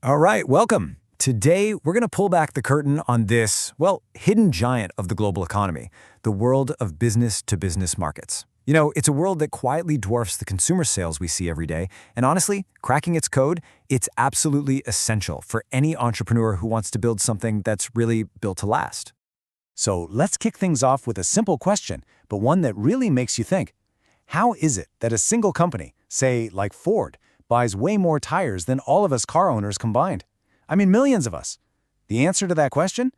All right, welcome. Today, we're going to pull back the curtain on this, hidden giant of the global economy, the world of business-to-business markets. It's a world that quietly dwarfs the consumer sales we see every day, and honestly, cracking its code, it's absolutely essential for any entrepreneur who wants to build something that's really built to last. So let's kick things off with a simple question, but one that really makes you think. How is it that a single company, say like Ford, buys way more tires than all of us car owners combined? I mean, millions of us. The answer to that question?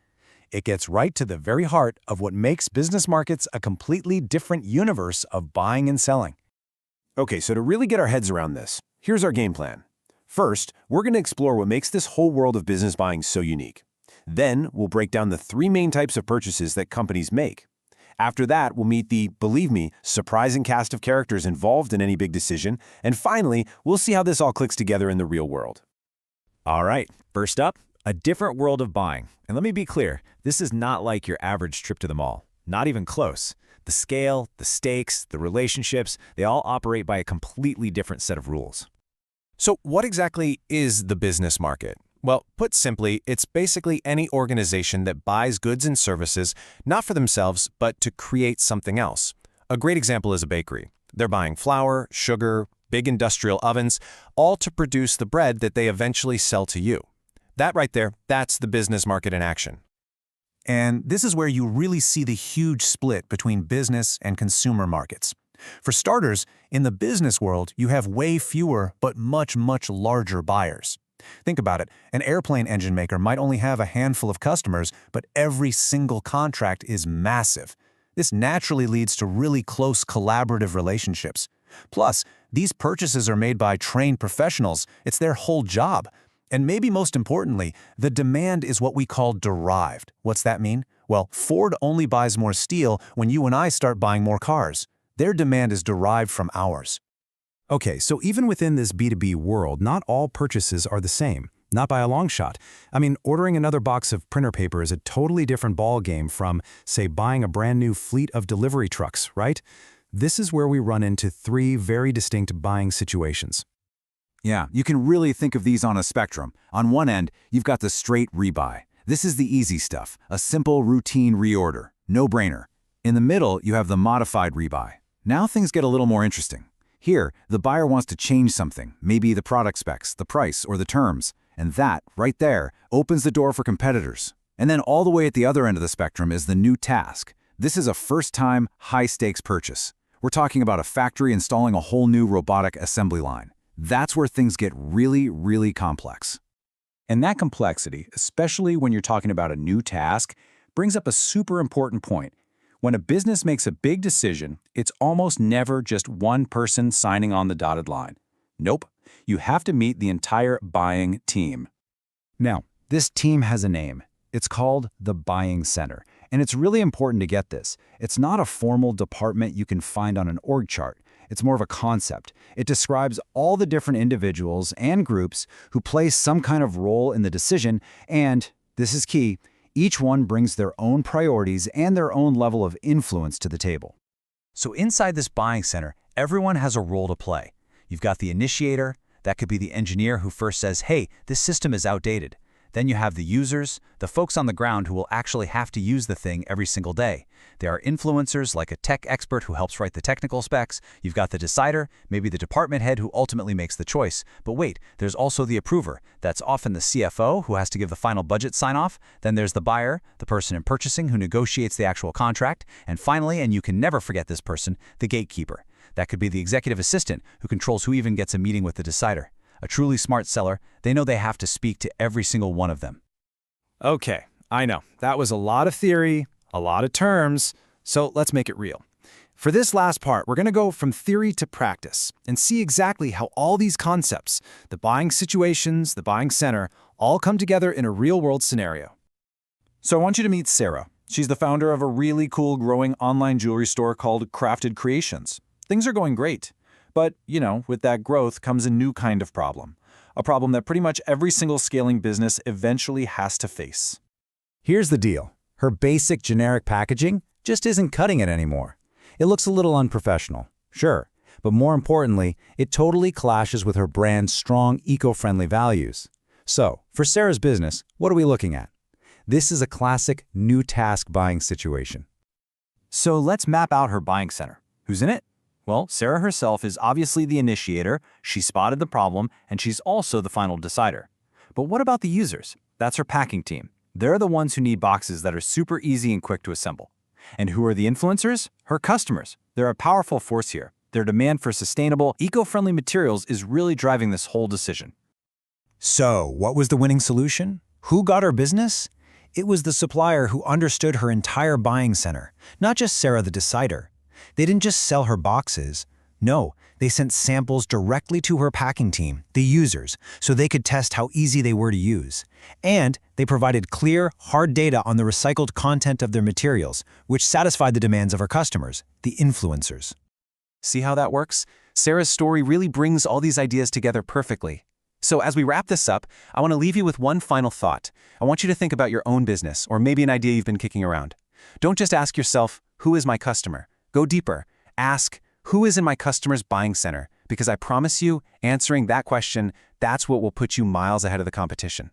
It gets right to the very heart of what makes business markets a completely different universe of buying and selling. Okay, so to really get our heads around this, here's our game plan. First, we're going to explore what makes this whole world of business buying so unique. Then, we'll break down the three main types of purchases that companies make. After that, we'll meet the, believe me, surprising cast of characters involved in any big decision. And finally, we'll see how this all clicks together in the real world. All right, first up, a different world of buying. And let me be clear, this is not like your average trip to the mall. Not even close. The scale, the stakes, the relationships, they all operate by a completely different set of rules. So what exactly is the business market? Well, put simply, it's basically any organization that buys goods and services not for themselves, but to create something else. A great example is a bakery. They're buying flour, sugar, big industrial ovens, all to produce the bread that they eventually sell to you. That right there, that's the business market in action. And this is where you really see the huge split between business and consumer markets. For starters, in the business world, you have way fewer but much larger buyers. Think about it. An airplane engine maker might only have a handful of customers, but every single contract is massive. This naturally leads to really close collaborative relationships. Plus, these purchases are made by trained professionals. It's their whole job. And maybe most importantly, the demand is what we call derived. What's that mean? Well, Ford only buys more steel when you and I start buying more cars. Their demand is derived from ours. Okay, so even within this B2B world, not all purchases are the same. Not by a long shot. I mean, ordering another box of printer paper is a totally different ballgame from, say, buying a brand new fleet of delivery trucks, right? This is where we run into three very distinct buying situations. Yeah, you can really think of these on a spectrum. On one end, you've got the straight rebuy. This is the easy stuff, a simple routine reorder, no-brainer. In the middle, you have the modified rebuy. Now things get a little more interesting. Here, the buyer wants to change something, maybe the product specs, the price, or the terms. And that, right there, opens the door for competitors. And then all the way at the other end of the spectrum is the new task. This is a first-time, high-stakes purchase. We're talking about a factory installing a whole new robotic assembly line. That's where things get really complex. And that complexity, especially when you're talking about a new task, brings up a super important point. When a business makes a big decision, it's almost never just one person signing on the dotted line. Nope, you have to meet the entire buying team. Now, this team has a name. It's called the Buying Center. And it's really important to get this. It's not a formal department you can find on an org chart. It's more of a concept. It describes all the different individuals and groups who play some kind of role in the decision, and, this is key, each one brings their own priorities and their own level of influence to the table. So inside this buying center, everyone has a role to play. You've got the initiator. That could be the engineer who first says, hey, this system is outdated. Then you have the users, the folks on the ground who will actually have to use the thing every single day. There are influencers like a tech expert who helps write the technical specs. You've got the decider, maybe the department head who ultimately makes the choice. But wait, there's also the approver. That's often the CFO who has to give the final budget sign-off. Then there's the buyer, the person in purchasing who negotiates the actual contract. And finally, and you can never forget this person, the gatekeeper. That could be the executive assistant who controls who even gets a meeting with the decider. A truly smart seller, they know they have to speak to every single one of them. Okay, I know. That was a lot of theory, a lot of terms, so let's make it real. For this last part, we're going to go from theory to practice and see exactly how all these concepts, the buying situations, the buying center, all come together in a real-world scenario. So I want you to meet Sarah. She's the founder of a really cool growing online jewelry store called Crafted Creations. Things are going great. But, with that growth comes a new kind of problem. A problem that pretty much every single scaling business eventually has to face. Here's the deal. Her basic generic packaging just isn't cutting it anymore. It looks a little unprofessional, sure, but more importantly, it totally clashes with her brand's strong eco-friendly values. So, for Sarah's business, what are we looking at? This is a classic new task buying situation. So let's map out her buying center. Who's in it? Well, Sarah herself is obviously the initiator, she spotted the problem, and she's also the final decider. But what about the users? That's her packing team. They're the ones who need boxes that are super easy and quick to assemble. And who are the influencers? Her customers. They're a powerful force here. Their demand for sustainable, eco-friendly materials is really driving this whole decision. So, what was the winning solution? Who got her business? It was the supplier who understood her entire buying center, not just Sarah the decider. They didn't just sell her boxes. No, they sent samples directly to her packing team, the users, so they could test how easy they were to use. And they provided clear, hard data on the recycled content of their materials, which satisfied the demands of her customers, the influencers. See how that works? Sarah's story really brings all these ideas together perfectly. So as we wrap this up, I want to leave you with one final thought. I want you to think about your own business, or maybe an idea you've been kicking around. Don't just ask yourself, who is my customer? Go deeper. Ask, who is in my customer's buying center? Because I promise you, answering that question, that's what will put you miles ahead of the competition.